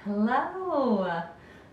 Hello.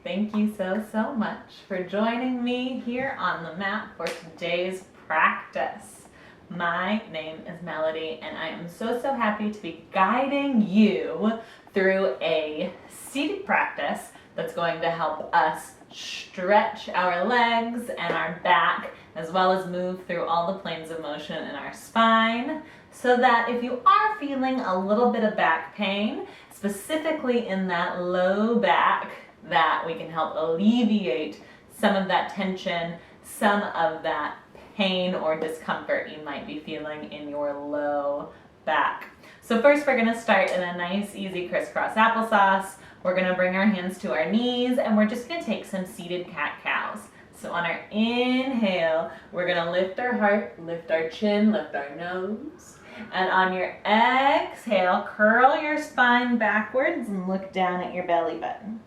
Thank you so much for joining me here on the mat for today's practice. My name is Melody and I am so happy to be guiding you through a seated practice that's going to help us stretch our legs and our back, as well as move through all the planes of motion in our spine, so that if you are feeling a little bit of back pain, specifically in that low back, that we can help alleviate some of that tension, some of that pain or discomfort you might be feeling in your low back. So first we're going to start in a nice easy crisscross applesauce. We're going to bring our hands to our knees and we're just going to take some seated cat-cows. So on our inhale, we're going to lift our heart, lift our chin, lift our nose. And on your exhale, curl your spine backwards and look down at your belly button.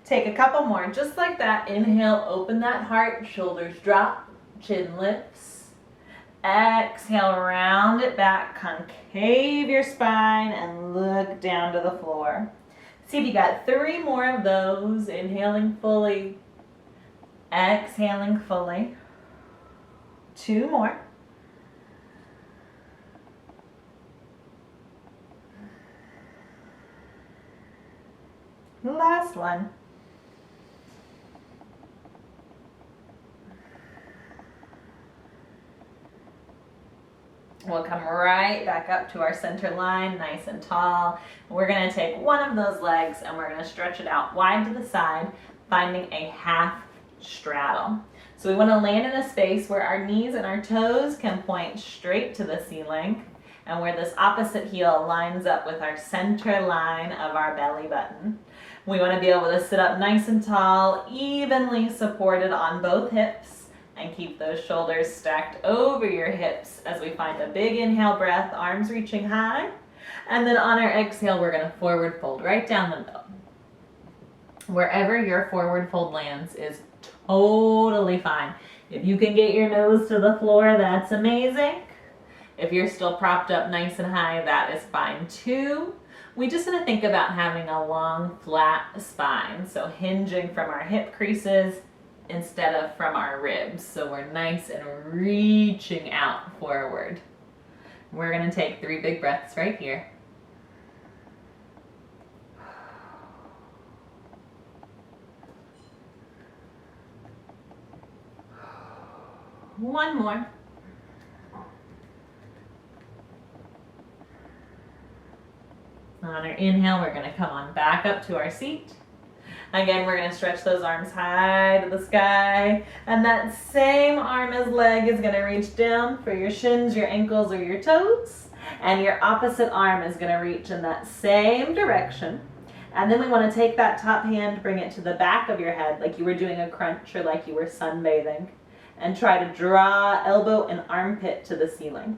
Take a couple more, just like that. Inhale, open that heart, shoulders drop, chin lifts. Exhale, round it back, concave your spine and look down to the floor. See if you got 3 more of those. Inhaling fully, exhaling fully. 2 more. Last one. We'll come right back up to our center line, nice and tall. We're going to take one of those legs and we're going to stretch it out wide to the side, finding a half straddle. So we want to land in a space where our knees and our toes can point straight to the ceiling, and where this opposite heel lines up with our center line of our belly button. We want to be able to sit up nice and tall, evenly supported on both hips, and keep those shoulders stacked over your hips as we find a big inhale breath, arms reaching high. And then on our exhale, we're going to forward fold right down the middle. Wherever your forward fold lands is totally fine. If you can get your nose to the floor, that's amazing. If you're still propped up nice and high, that is fine too. We just want to think about having a long, flat spine. So hinging from our hip creases instead of from our ribs. So we're nice and reaching out forward. We're going to take 3 big breaths right here. One more. On our inhale, we're going to come on back up to our seat. Again, we're going to stretch those arms high to the sky. And that same arm as leg is going to reach down for your shins, your ankles, or your toes. And your opposite arm is going to reach in that same direction. And then we want to take that top hand, bring it to the back of your head like you were doing a crunch or like you were sunbathing. And try to draw elbow and armpit to the ceiling.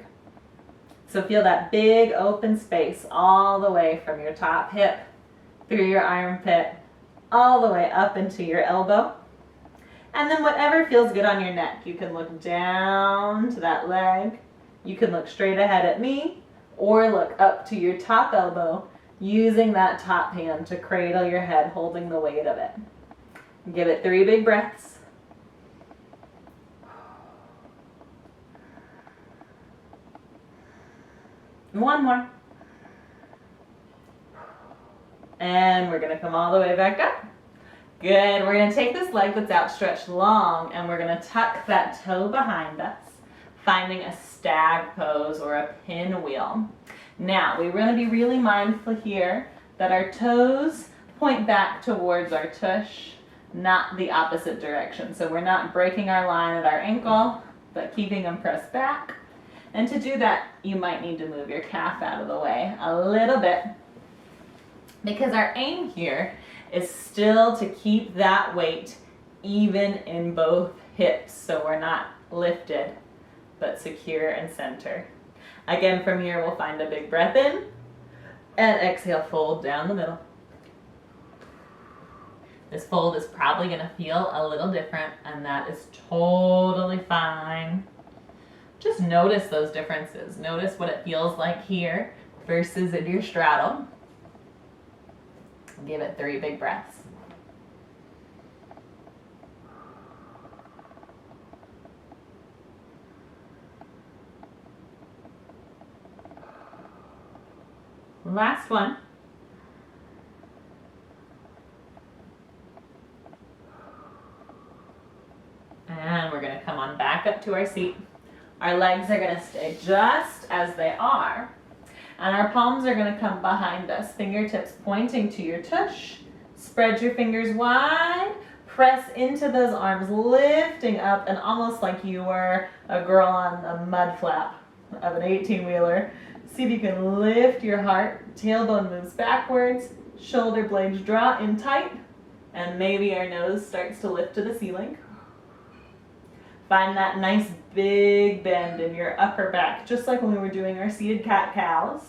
So feel that big open space all the way from your top hip, through your armpit, all the way up into your elbow. And then whatever feels good on your neck. You can look down to that leg. You can look straight ahead at me, or look up to your top elbow, using that top hand to cradle your head, holding the weight of it. Give it 3 big breaths. One more. And we're going to come all the way back up. Good. We're going to take this leg that's outstretched long and we're going to tuck that toe behind us, finding a stag pose or a pinwheel. Now, we want to be really mindful here that our toes point back towards our tush, not the opposite direction. So we're not breaking our line at our ankle, but keeping them pressed back. And to do that, you might need to move your calf out of the way a little bit, because our aim here is still to keep that weight even in both hips, so we're not lifted, but secure and center. Again, from here, we'll find a big breath in, and exhale, fold down the middle. This fold is probably going to feel a little different, and that is totally fine. Just notice those differences. Notice what it feels like here versus in your straddle. Give it 3 big breaths. Last one. And we're going to come on back up to our seat. Our legs are going to stay just as they are. And our palms are going to come behind us, fingertips pointing to your tush. Spread your fingers wide. Press into those arms, lifting up, and almost like you were a girl on a mud flap of an 18-wheeler. See if you can lift your heart. Tailbone moves backwards. Shoulder blades draw in tight. And maybe our nose starts to lift to the ceiling. Find that nice big bend in your upper back, just like when we were doing our seated cat-cows.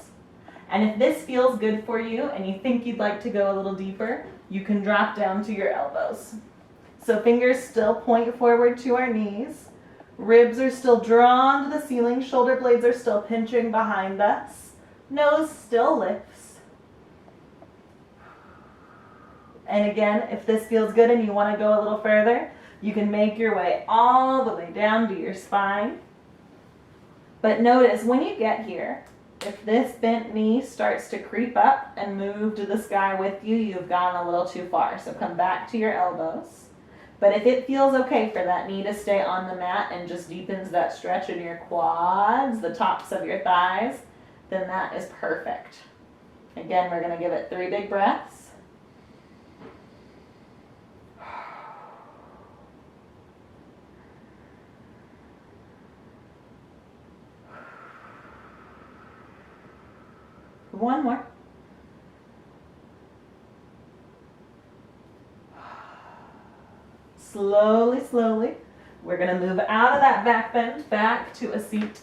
And if this feels good for you and you think you'd like to go a little deeper, you can drop down to your elbows. So fingers still point forward to our knees. Ribs are still drawn to the ceiling. Shoulder blades are still pinching behind us. Nose still lifts. And again, if this feels good and you want to go a little further, you can make your way all the way down to your spine. But notice when you get here, if this bent knee starts to creep up and move to the sky with you, you've gone a little too far. So come back to your elbows. But if it feels okay for that knee to stay on the mat and just deepens that stretch in your quads, the tops of your thighs, then that is perfect. Again, we're going to give it 3 big breaths. One more. Slowly, slowly, we're going to move out of that back bend back to a seat.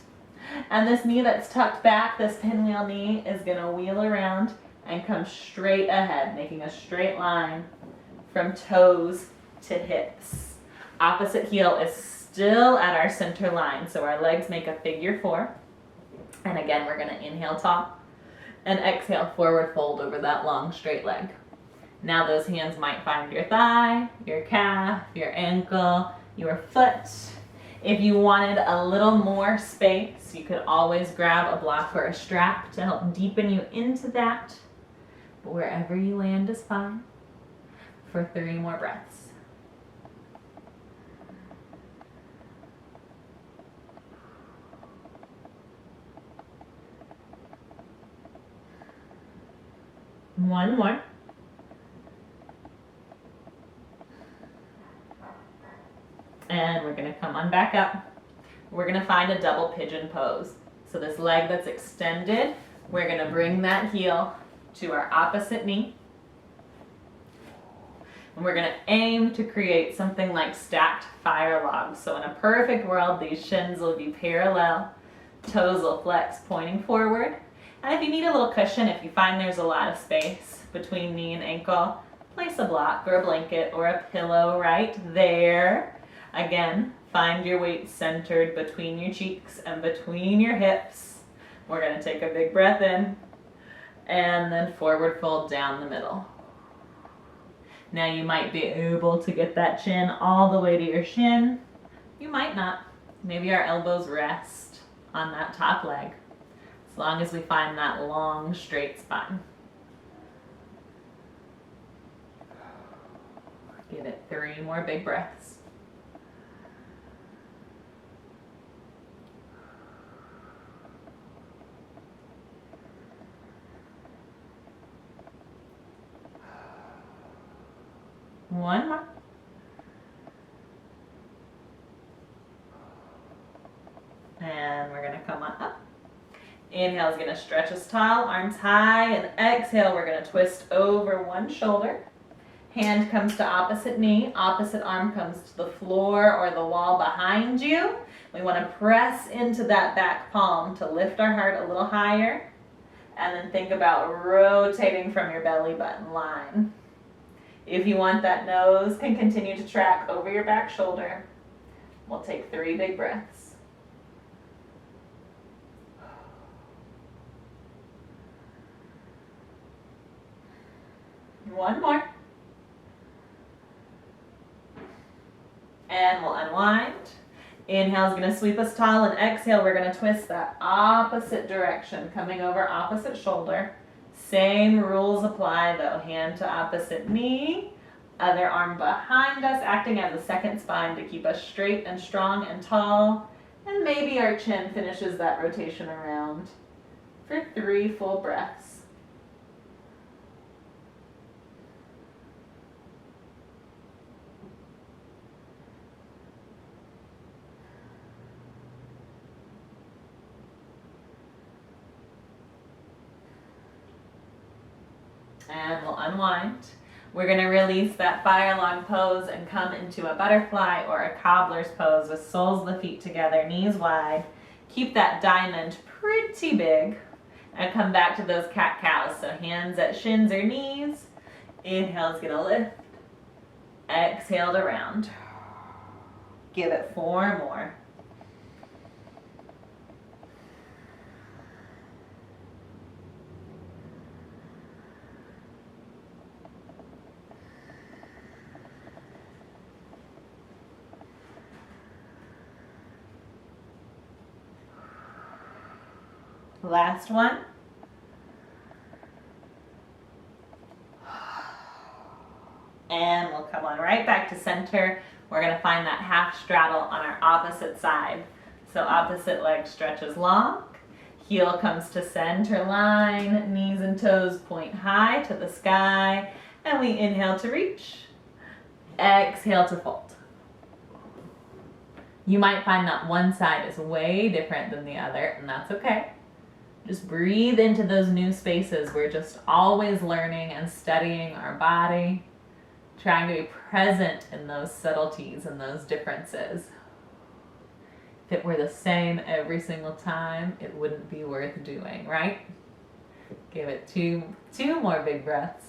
And this knee that's tucked back, this pinwheel knee, is going to wheel around and come straight ahead, making a straight line from toes to hips. Opposite heel is still at our center line, so our legs make a figure 4. And again, we're going to inhale tall and exhale forward fold over that long straight leg. Now those hands might find your thigh, your calf, your ankle, your foot. If you wanted a little more space, you could always grab a block or a strap to help deepen you into that. But wherever you land is fine for 3 more breaths. One more. And we're going to come on back up. We're going to find a double pigeon pose. So this leg that's extended, we're going to bring that heel to our opposite knee. And we're going to aim to create something like stacked fire logs. So in a perfect world, these shins will be parallel. Toes will flex, pointing forward. And if you need a little cushion, if you find there's a lot of space between knee and ankle, place a block or a blanket or a pillow right there. Again, find your weight centered between your cheeks and between your hips. We're going to take a big breath in and then forward fold down the middle. Now you might be able to get that chin all the way to your shin. You might not. Maybe our elbows rest on that top leg, as long as we find that long, straight spine. Give it 3 more big breaths. One more. And we're going to come on up. Inhale is going to stretch us tall, arms high, and exhale, we're going to twist over one shoulder. Hand comes to opposite knee, opposite arm comes to the floor or the wall behind you. We want to press into that back palm to lift our heart a little higher. And then think about rotating from your belly button line. If you want, that nose can continue to track over your back shoulder. We'll take 3 big breaths. One more. And we'll unwind. Inhale is going to sweep us tall, and exhale, we're going to twist that opposite direction, coming over opposite shoulder. Same rules apply though. Hand to opposite knee, other arm behind us, acting as a second spine to keep us straight and strong and tall. And maybe our chin finishes that rotation around for 3 full breaths. And we'll unwind. We're going to release that fire log pose and come into a butterfly or a cobbler's pose with soles of the feet together, knees wide. Keep that diamond pretty big and come back to those cat cows. So hands at shins or knees. Inhale is going to lift. Exhale to round. Give it 4 more. Last one. And we'll come on right back to center. We're going to find that half straddle on our opposite side. So opposite leg stretches long. Heel comes to center line. Knees and toes point high to the sky. And we inhale to reach. Exhale to fold. You might find that one side is way different than the other, and that's okay. Just breathe into those new spaces. We're just always learning and studying our body, trying to be present in those subtleties and those differences. If it were the same every single time, it wouldn't be worth doing, right? Give it two more big breaths.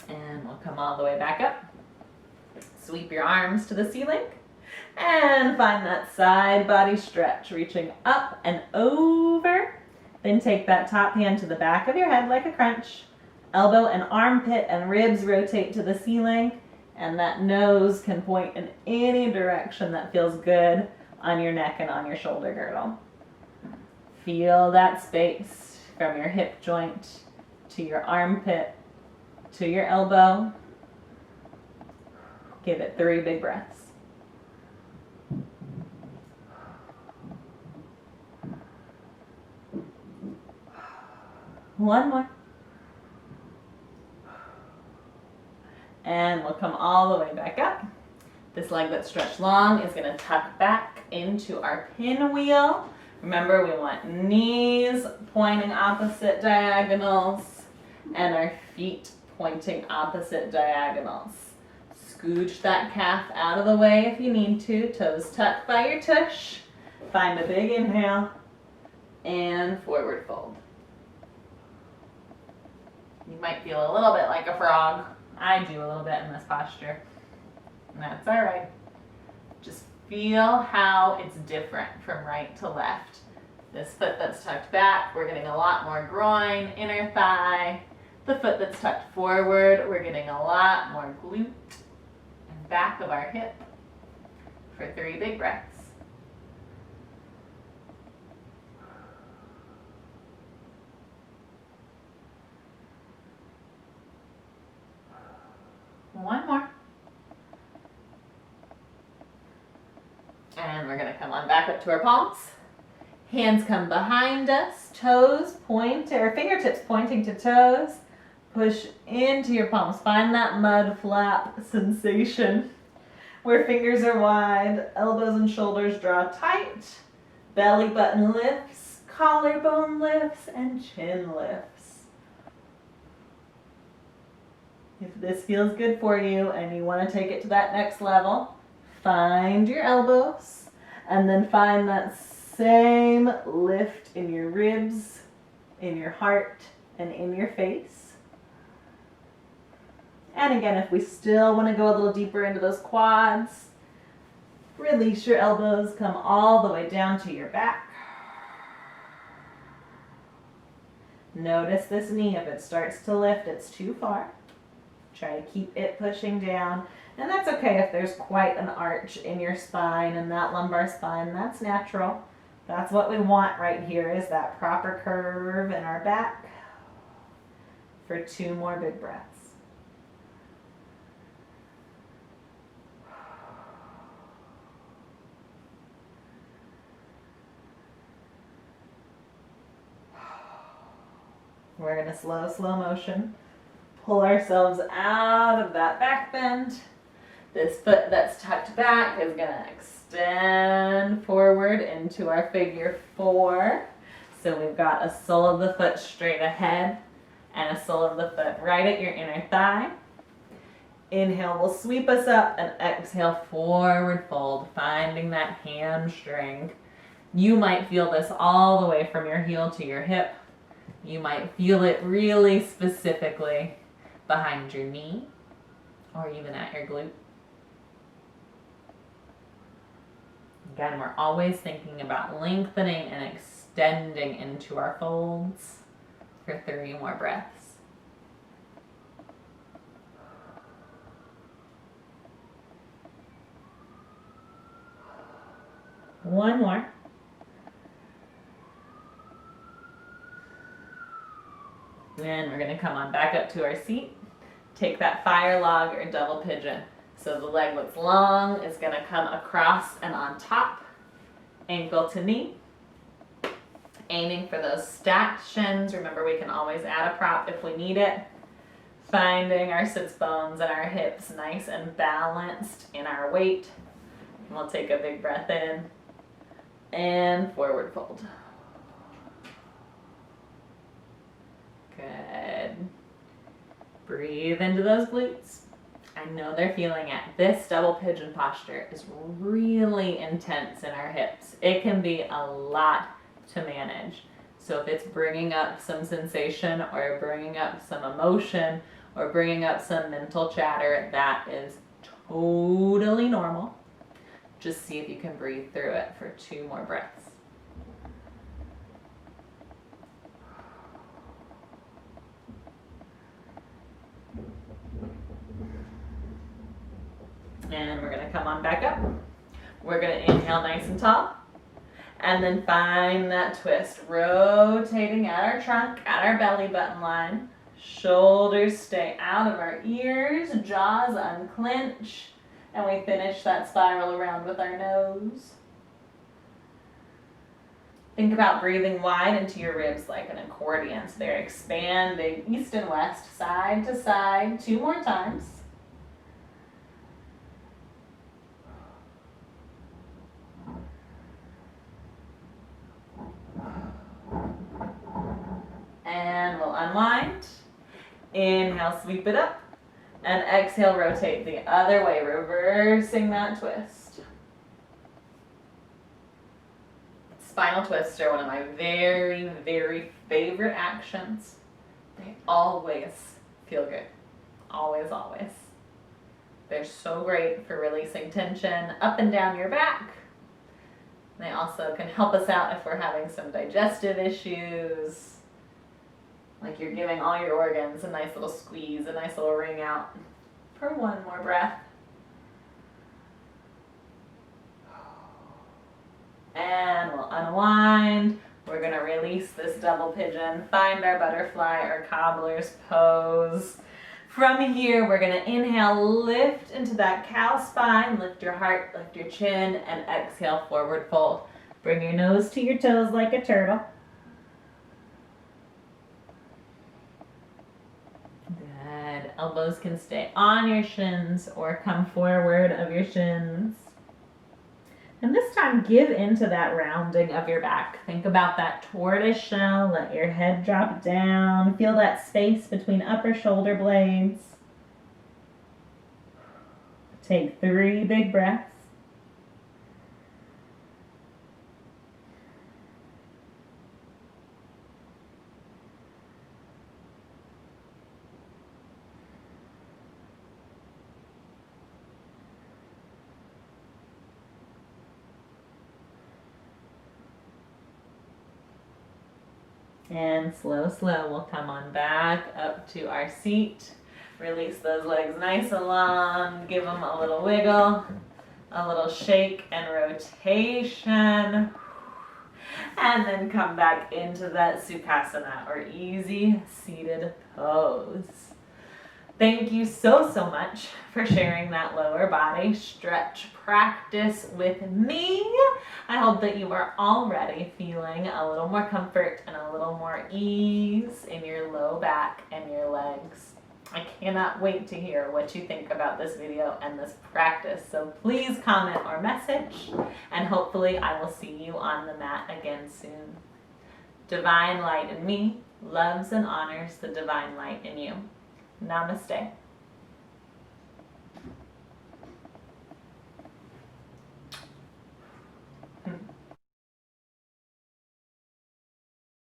And we'll come all the way back up. Sweep your arms to the ceiling and find that side body stretch, reaching up and over. Then take that top hand to the back of your head like a crunch. Elbow and armpit and ribs rotate to the ceiling, and that nose can point in any direction that feels good on your neck and on your shoulder girdle. Feel that space from your hip joint to your armpit to your elbow. Give it 3 big breaths. One more. And we'll come all the way back up. This leg that's stretched long is going to tuck back into our pinwheel. Remember, we want knees pointing opposite diagonals and our feet pointing opposite diagonals. Scooch that calf out of the way if you need to. Toes tucked by your tush. Find a big inhale and forward fold. You might feel a little bit like a frog. I do a little bit in this posture. And that's all right. Just feel how it's different from right to left. This foot that's tucked back, we're getting a lot more groin, inner thigh. The foot that's tucked forward, we're getting a lot more glute and back of our hip for 3 big breaths. One more. And we're going to come on back up to our palms. Hands come behind us, toes point, or fingertips pointing to toes. Push into your palms. Find that mud flap sensation where fingers are wide, elbows and shoulders draw tight, belly button lifts, collarbone lifts, and chin lifts. If this feels good for you and you want to take it to that next level, find your elbows and then find that same lift in your ribs, in your heart, and in your face. And again, if we still want to go a little deeper into those quads, Release your elbows, come all the way down to your back. Notice this knee, if it starts to lift, it's too far. Try to keep it pushing down. And that's okay if there's quite an arch in your spine and that lumbar spine, that's natural. That's what we want right here, is that proper curve in our back. For 2 more big breaths. We're going to slow motion pull ourselves out of that back bend. This foot that's tucked back is going to extend forward into our figure 4. So we've got a sole of the foot straight ahead and a sole of the foot right at your inner thigh. Inhale will sweep us up, and exhale, forward fold, finding that hamstring. You might feel this all the way from your heel to your hip. You might feel it really specifically behind your knee or even at your glute. Again, we're always thinking about lengthening and extending into our folds for 3 more breaths. One more. And we're going to come on back up to our seat. Take that fire log or double pigeon. So the leg that's long is going to come across and on top, ankle to knee. Aiming for those stacked shins. Remember, we can always add a prop if we need it. Finding our sits bones and our hips nice and balanced in our weight. And we'll take a big breath in and forward fold. Good. Breathe into those glutes. I know they're feeling it. This double pigeon posture is really intense in our hips. It can be a lot to manage. So if it's bringing up some sensation or bringing up some emotion or bringing up some mental chatter, that is totally normal. Just see if you can breathe through it for 2 more breaths. And we're going to come on back up. We're going to inhale nice and tall. And then find that twist. Rotating at our trunk, at our belly button line. Shoulders stay out of our ears. Jaws unclench. And we finish that spiral around with our nose. Think about breathing wide into your ribs like an accordion. So they're expanding east and west, side to side. 2 more times. And we'll unwind. Inhale, sweep it up. And exhale, rotate the other way, reversing that twist. Spinal twists are one of my very, very favorite actions. They always feel good. Always, always. They're so great for releasing tension up and down your back. They also can help us out if we're having some digestive issues. Like you're giving all your organs a nice little squeeze, a nice little wring out. For 1 more breath. And we'll unwind. We're going to release this double pigeon. Find our butterfly or cobbler's pose. From here, we're going to inhale, lift into that cow spine. Lift your heart, lift your chin, and exhale, forward fold. Bring your nose to your toes like a turtle. Good. Elbows can stay on your shins or come forward of your shins. And this time, give into that rounding of your back. Think about that tortoise shell. Let your head drop down. Feel that space between upper shoulder blades. Take 3 big breaths. And slow, slow, we'll come on back up to our seat. Release those legs nice and long. Give them a little wiggle, a little shake and rotation. And then come back into that Sukhasana, or easy seated pose. Thank you so, so much for sharing that lower body stretch practice with me. I hope that you are already feeling a little more comfort and a little more ease in your low back and your legs. I cannot wait to hear what you think about this video and this practice. So please comment or message, and hopefully I will see you on the mat again soon. Divine light in me loves and honors the divine light in you. Namaste.